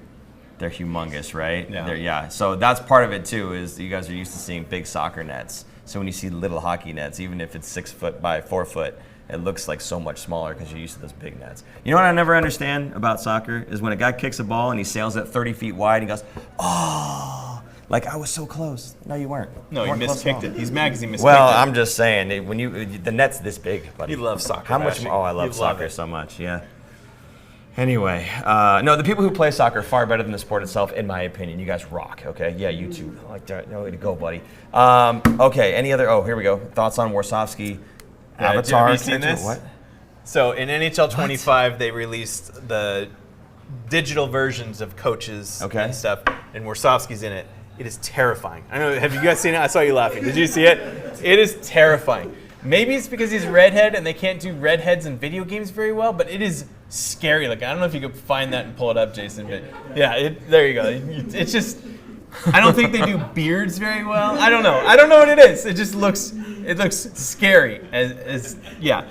They're humongous, right? Yeah. So that's part of it too, is you guys are used to seeing big soccer nets. So when you see little hockey nets, even if it's 6 foot by 4 foot, it looks like so much smaller because you're used to those big nets. You know what I never understand about soccer is when a guy kicks a ball and he sails it 30 feet wide, he goes, oh. Like, I was so close. No, you weren't. No, he miskicked it. He's mad because he miskicked it. Well, I'm just saying, the net's this big, buddy. He loves soccer. How much? Bashing. Oh, I love You soccer it. so much. Yeah. Anyway, no, the people who play soccer are far better than the sport itself, in my opinion. You guys rock. Okay. Yeah, you too. Like that. No way to go, buddy. Okay. Any other? Oh, here we go. Thoughts on Warsofsky? Avatar. Have you seen this? What? So in NHL 25, they released the digital versions of coaches and stuff, and Warsofsky's in it. It is terrifying. I don't know. Have you guys seen it? I saw you laughing. Did you see it? It is terrifying. Maybe it's because he's redhead and they can't do redheads in video games very well, but it is scary. Like, I don't know if you could find that and pull it up, Jason, but yeah, there you go. It's just, I don't think they do beards very well. I don't know what it is. It just looks scary. Yeah.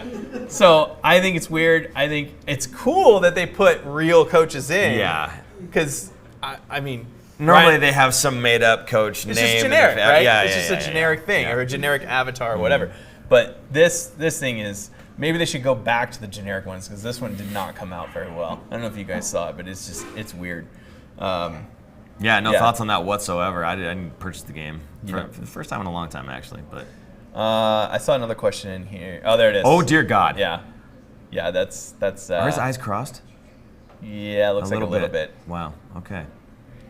So I think it's weird. I think It's cool that they put real coaches in. Yeah. Because, I mean, Normally they have some made-up coach name. it's just generic, right? Yeah, it's just a generic thing or a generic avatar or whatever. But this thing is, maybe they should go back to the generic ones because this one did not come out very well. I don't know if you guys saw it, but it's weird. No thoughts on that whatsoever. I didn't purchase the game for the first time in a long time, actually. But I saw another question in here. Oh, there it is. oh dear God. Yeah. That's. Are his eyes crossed? Yeah, it looks like a little bit. Wow. Okay.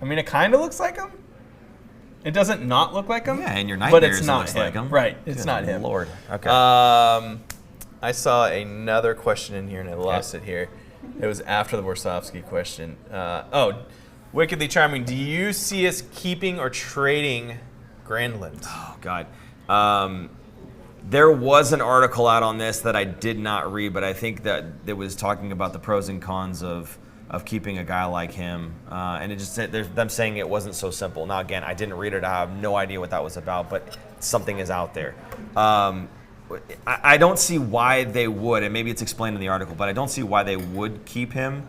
I mean, it kind of looks like him. It doesn't not look like him. Yeah, in your but nightmares it's it not looks him. like him. Right, it's Good not him. Lord. Okay. I saw another question in here and I lost it here. It was after the Warsofsky question. Wickedly Charming. Do you see us keeping or trading Granlund? Oh God. There was an article out on this that I did not read, but I think that it was talking about the pros and cons of keeping a guy like him, and it just said them saying it wasn't so simple. Now again, I didn't read it. I have no idea what that was about, but something is out there. I don't see why they would, and maybe it's explained in the article, but I don't see why they would keep him.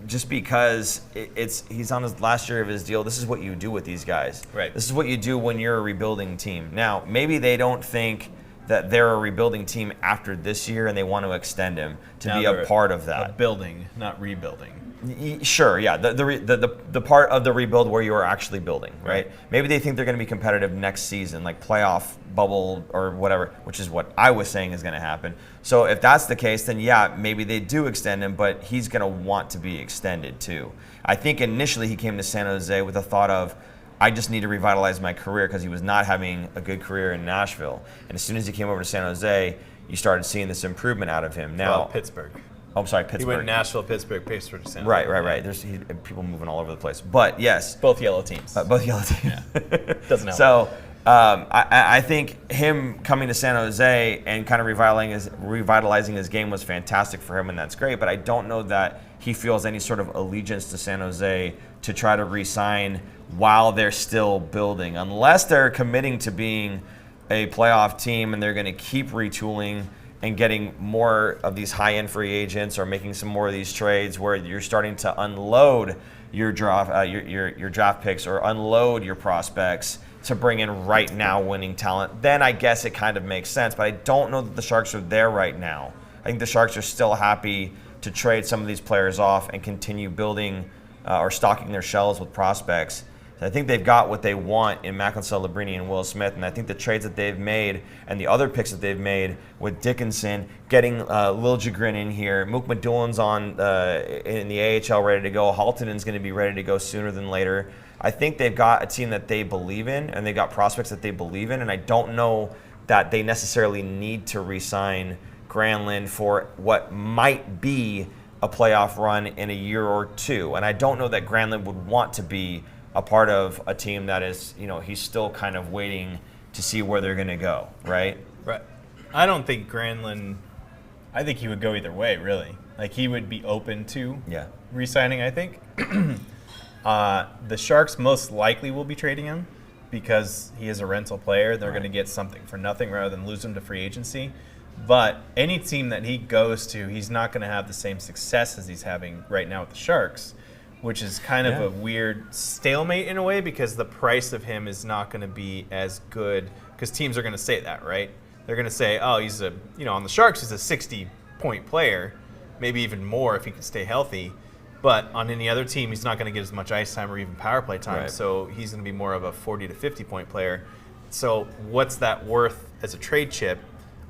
Just because he's on his last year of his deal. This is what you do with these guys. Right. This is what you do when you're a rebuilding team. Now, maybe they don't think that they're a rebuilding team after this year and they want to extend him to be a part of that. Building, not rebuilding. Sure, yeah. The part of the rebuild where you are actually building, right? Maybe they think they're going to be competitive next season, like playoff bubble or whatever, which is what I was saying is going to happen. So if that's the case, then yeah, maybe they do extend him, but he's going to want to be extended too. I think initially he came to San Jose with a thought of, I just need to revitalize my career because he was not having a good career in Nashville. And as soon as he came over to San Jose, you started seeing this improvement out of him. Now, Pittsburgh. Oh, I'm sorry, Pittsburgh. He went Nashville, Pittsburgh, to San Jose. Right. There's people moving all over the place. But yes. Both yellow teams. Both yellow teams. Yeah. Doesn't help. So I think him coming to San Jose and kind of revitalizing his game was fantastic for him, and that's great. But I don't know that he feels any sort of allegiance to San Jose to try to re-sign while they're still building. Unless they're committing to being a playoff team and they're going to keep retooling and getting more of these high-end free agents or making some more of these trades where you're starting to unload your draft picks or unload your prospects to bring in right now winning talent, then I guess it kind of makes sense. But I don't know that the Sharks are there right now. I think the Sharks are still happy to trade some of these players off and continue building or stocking their shelves with prospects. I think they've got what they want in Maclinson, Labrini, and Will Smith, and I think the trades that they've made and the other picks that they've made with Dickinson, getting Lil Jagrin in here, Mook Madoulin's on in the AHL ready to go, Haltonen's going to be ready to go sooner than later. I think they've got a team that they believe in, and they've got prospects that they believe in, and I don't know that they necessarily need to re-sign Granlund for what might be a playoff run in a year or two. And I don't know that Granlund would want to be a part of a team that is, he's still kind of waiting to see where they're going to go, right? Right. I don't think Granlund. I think he would go either way, really. Like, he would be open to Yeah. re-signing, I think. The Sharks most likely will be trading him because he is a rental player. They're going to get something for nothing rather than lose him to free agency. But any team that he goes to, he's not going to have the same success as he's having right now with the Sharks, which is kind of a weird stalemate in a way because the price of him is not going to be as good because teams are going to say that, right? They're going to say, oh, he's on the Sharks, he's a 60-point player, maybe even more if he can stay healthy. But on any other team, he's not going to get as much ice time or even power play time. Right. So he's going to be more of a 40 to 50-point player. So what's that worth as a trade chip?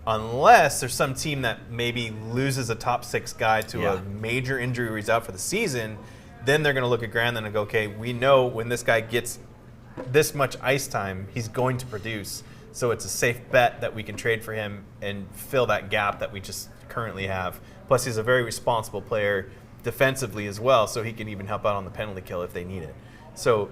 Unless there's some team that maybe loses a top 6 guy to a major injury where he's out for the season, then they're going to look at Granlund and go, okay, we know when this guy gets this much ice time, he's going to produce. So it's a safe bet that we can trade for him and fill that gap that we just currently have. Plus, he's a very responsible player defensively as well, so he can even help out on the penalty kill if they need it. So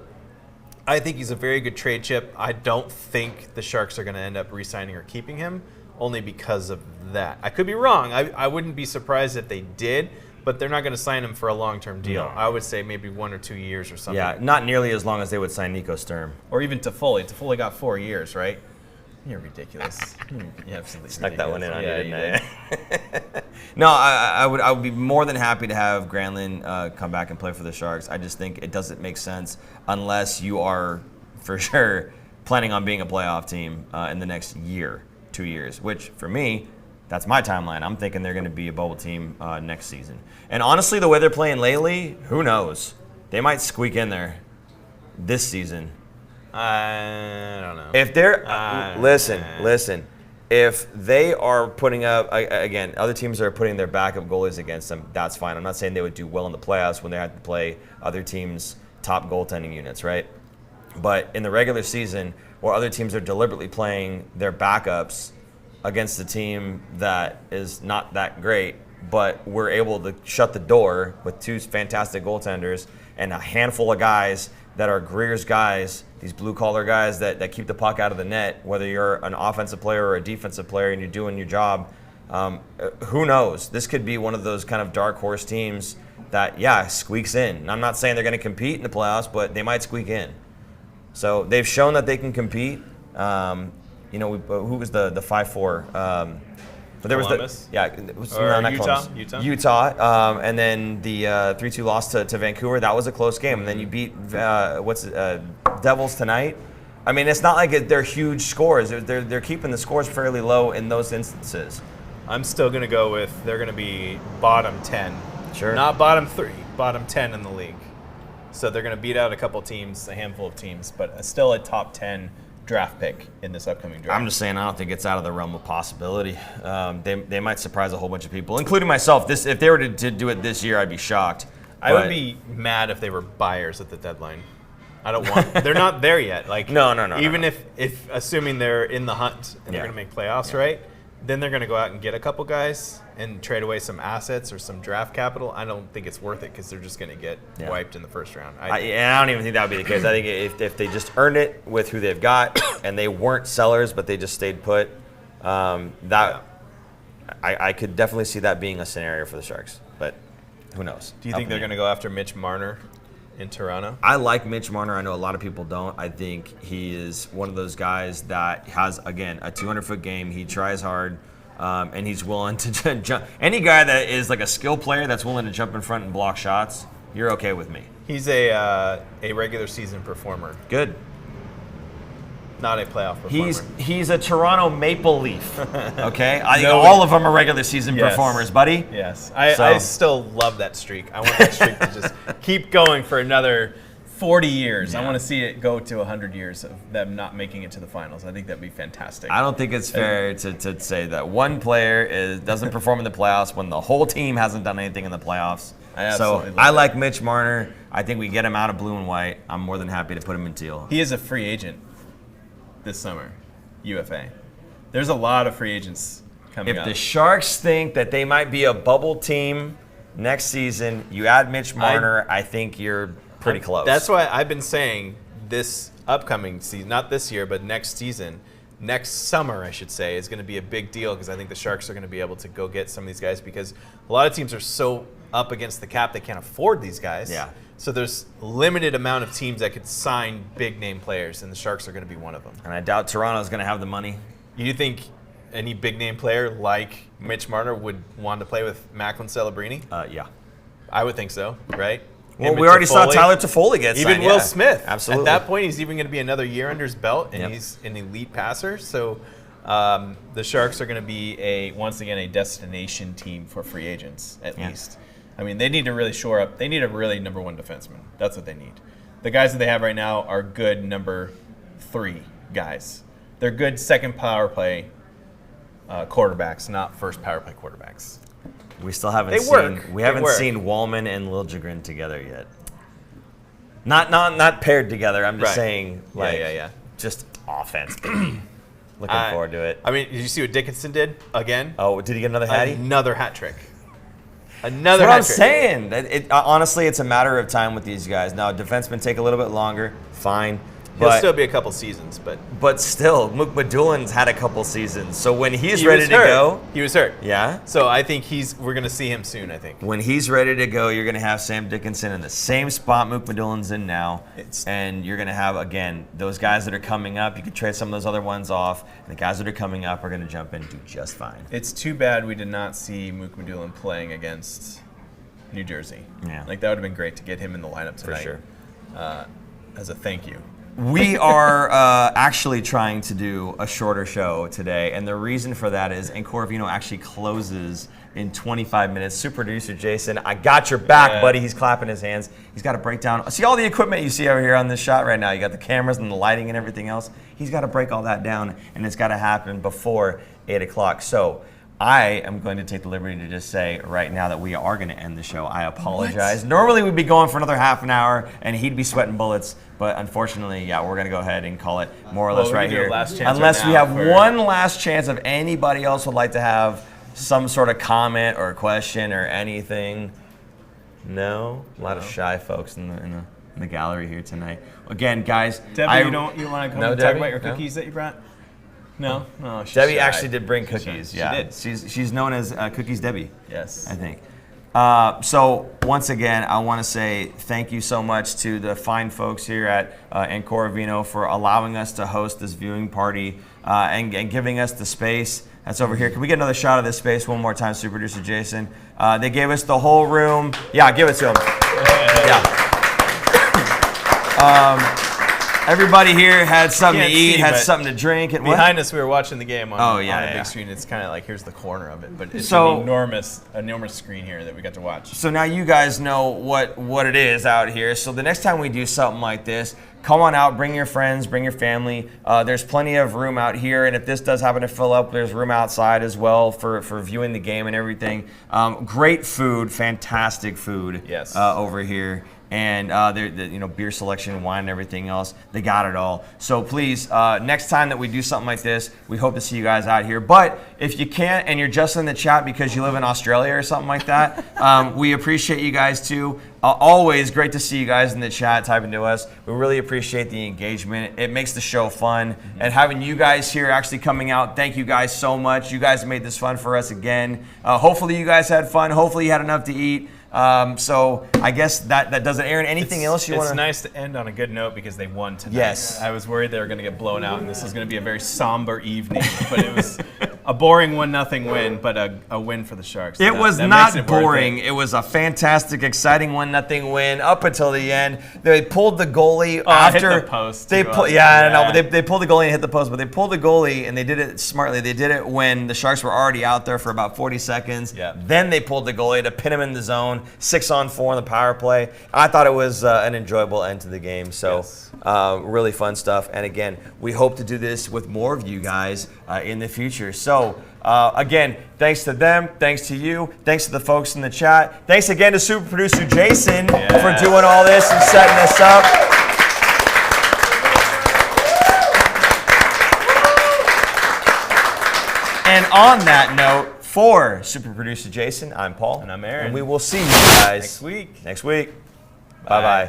I think he's a very good trade chip. I don't think the Sharks are going to end up re-signing or keeping him, only because of that. I could be wrong. I wouldn't be surprised if they did, but they're not going to sign him for a long-term deal. No. I would say maybe 1 or 2 years or something. Yeah, not nearly as long as they would sign Nico Sturm. Or even Toffoli. Toffoli got 4 years, right? You're ridiculous. You're absolutely Snuck that one in on you, didn't you I? No, I would be more than happy to have Granlund come back and play for the Sharks. I just think it doesn't make sense unless you are for sure planning on being a playoff team in the next year, 2 years, which for me, that's my timeline. I'm thinking they're going to be a bubble team next season. And honestly, the way they're playing lately, who knows? They might squeak in there this season. I don't know. If they're listen. If they are putting up again, other teams are putting their backup goalies against them. That's fine. I'm not saying they would do well in the playoffs when they have to play other teams' top goaltending units, right? But in the regular season, where other teams are deliberately playing their backups against a team that is not that great, but we're able to shut the door with 2 fantastic goaltenders and a handful of guys that are Greer's guys, these blue-collar guys that keep the puck out of the net, whether you're an offensive player or a defensive player and you're doing your job, who knows? This could be one of those kind of dark horse teams that, squeaks in. And I'm not saying they're going to compete in the playoffs, but they might squeak in. So they've shown that they can compete. Who was the 5-4? But there Columbus? was Utah. And then the 3-2 loss to Vancouver. That was a close game. And then you beat Devils tonight. I mean, it's not like they're huge scores. They're keeping the scores fairly low in those instances. I'm still going to go with they're going to be bottom 10. Sure. Not bottom 3, bottom 10 in the league. So they're going to beat out a couple teams, a handful of teams, but still a top 10 draft pick in this upcoming draft. I'm just saying I don't think it's out of the realm of possibility. They might surprise a whole bunch of people, including myself. If they were to do it this year, I'd be shocked. I would be mad if they were buyers at the deadline. I don't want. They're not there yet. Like No. Even if assuming they're in the hunt and they're going to make playoffs, right? Then they're going to go out and get a couple guys and trade away some assets or some draft capital. I don't think it's worth it because they're just going to get wiped in the first round. I don't even think that would be the case. I think if they just earned it with who they've got and they weren't sellers but they just stayed put, I could definitely see that being a scenario for the Sharks. But who knows? Do you think they're going to go after Mitch Marner in Toronto? I like Mitch Marner. I know a lot of people don't. I think he is one of those guys that has, again, a 200-foot game. He tries hard, and he's willing to jump. Any guy that is like a skill player that's willing to jump in front and block shots, you're okay with me. He's a regular season performer, Good. not a playoff performer. He's a Toronto Maple Leaf. Okay, I think all of them are regular season performers, buddy. Yes, I still love that streak. I want that streak to just keep going for another 40 years. I want to see it go to 100 years of them not making it to the finals. I think that'd be fantastic. I don't think it's fair to say that one player doesn't perform in the playoffs when the whole team hasn't done anything in the playoffs. I like Mitch Marner. I think we get him out of blue and white. I'm more than happy to put him in teal. He is a free agent this summer, UFA. There's a lot of free agents coming up. If the Sharks think that they might be a bubble team next season, you add Mitch Marner, I think you're pretty close. That's why I've been saying this upcoming season, not this year, but next season, next summer, I should say, is going to be a big deal because I think the Sharks are going to be able to go get some of these guys because a lot of teams are so up against the cap they can't afford these guys. Yeah. So there's limited amount of teams that could sign big name players, and the Sharks are going to be one of them. And I doubt Toronto's going to have the money. You think any big name player like Mitch Marner would want to play with Macklin Celebrini? Yeah. I would think so, right? Well, Him we and already saw Toffoli. Tyler Toffoli get Even signed. Will yeah. Smith. Absolutely. At that point, he's even going to be another year under his belt, and Yep. he's an elite passer. So the Sharks are going to be Once again, a destination team for free agents, at Yeah. least. I mean, they need to really shore up. They need a really number one defenseman. That's what they need. The guys that they have right now are good number 3 guys. They're good second power play quarterbacks, not first power play quarterbacks. We still haven't They seen. work. We They haven't work. seen Wallman and Liljegren together yet. Not paired together. I'm just Right. saying, like, yeah. just offense. Baby. Looking forward to it. I mean, did you see what Dickinson did again? Oh, did he get another hattie? Another hat trick. That's Another what hat I'm trick. saying. Honestly, it's a matter of time with these guys. Now, defensemen take a little bit longer. Fine. He'll But, still be a couple seasons, but still, Mukmadulin's had a couple seasons. So when he's he ready was to hurt. go, He was hurt. yeah. So I think we're going to see him soon, I think. When he's ready to go, you're going to have Sam Dickinson in the same spot Mukmadulin's in now. And you're going to have, again, those guys that are coming up. You could trade some of those other ones off. And the guys that are coming up are going to jump in and do just fine. It's too bad we did not see Mukmadulin playing against New Jersey. Yeah. Like, that would have been great to get him in the lineup tonight. sure. As a thank you. We are actually trying to do a shorter show today, and the reason for that is Corvino actually closes in 25 minutes. Super producer Jason, I got your back, buddy. He's clapping his hands. He's got to break down. See all the equipment you see over here on this shot right now. You got the cameras and the lighting and everything else. He's got to break all that down, and it's got to happen before 8 o'clock. So I am going to take the liberty to just say right now that we are going to end the show. I apologize. Normally we'd be going for another half an hour, and he'd be sweating bullets. But unfortunately, yeah, we're going to go ahead and call it more or less we right can do a here. last chance Unless right we now have for- one last chance of anybody else would like to have some sort of comment or question or anything. No? A lot of shy folks in the gallery here tonight. Again, guys. Debbie, you want to come No, and talk Debbie? about your No? cookies that you brought? No? No, she's Debbie shy. actually did bring cookies. She Yeah, did. She's known as Cookies Debbie. Yes. I think. So once again, I want to say thank you so much to the fine folks here at Corvino for allowing us to host this viewing party and giving us the space that's over here. Can we get another shot of this space one more time, Super Producer Jason? They gave us the whole room. Yeah, give it to them. Yeah. Everybody here had something to Can't eat, see, had but something to drink. And what? Behind us, we were watching the game on, Oh, on yeah, a yeah. big screen. It's kind of like, here's the corner of it. But it's So- An enormous screen here that we got to watch. So now you guys know what it is out here. So the next time we do something like this, come on out, bring your friends, bring your family. There's plenty of room out here, and if this does happen to fill up, there's room outside as well for viewing the game and everything. Great food, fantastic food. Yes. Over here. And beer selection, wine, and everything else. They got it all. So please, next time that we do something like this, we hope to see you guys out here. But if you can't and you're just in the chat because you live in Australia or something like that, we appreciate you guys too. Always great to see you guys in the chat typing to us. We really appreciate the engagement. It makes the show fun. And having you guys here actually coming out, thank you guys so much. You guys made this fun for us again. Hopefully you guys had fun. Hopefully you had enough to eat. So I guess that does it. Aaron, anything else you want to? It's nice to end on a good note because they won tonight. Yes. I was worried they were going to get blown out, and this was going to be a very somber evening. But it was a boring 1-0 win, but a win for the Sharks. It was that not makes it worth boring. it. It was a fantastic, exciting 1-0 win up until the end. They pulled the goalie Hit after the post, They too, pull, obviously. yeah, I know. Yeah. They pulled the goalie and hit the post, but they pulled the goalie and they did it smartly. They did it when the Sharks were already out there for about 40 seconds. Yeah. Then they pulled the goalie to pin him in the zone, 6-on-4 on the power play. I thought it was an enjoyable end to the game. So Yes. really fun stuff. And again, we hope to do this with more of you guys in the future. So Again, thanks to them, thanks to you, thanks to the folks in the chat. Thanks again to super producer Jason for doing all this and setting us up. And on that note, for super producer Jason, I'm Paul. And I'm Aaron. And we will see you guys next week. Bye-bye.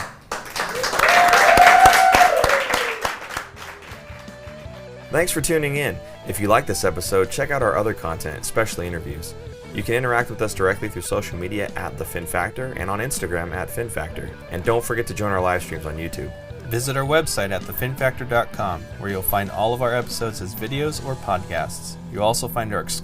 Thanks for tuning in. If you like this episode, check out our other content, especially interviews. You can interact with us directly through social media at The Fin Factor and on Instagram at Fin Factor. And don't forget to join our live streams on YouTube. Visit our website at thefinfactor.com, where you'll find all of our episodes as videos or podcasts. You'll also find our exclusive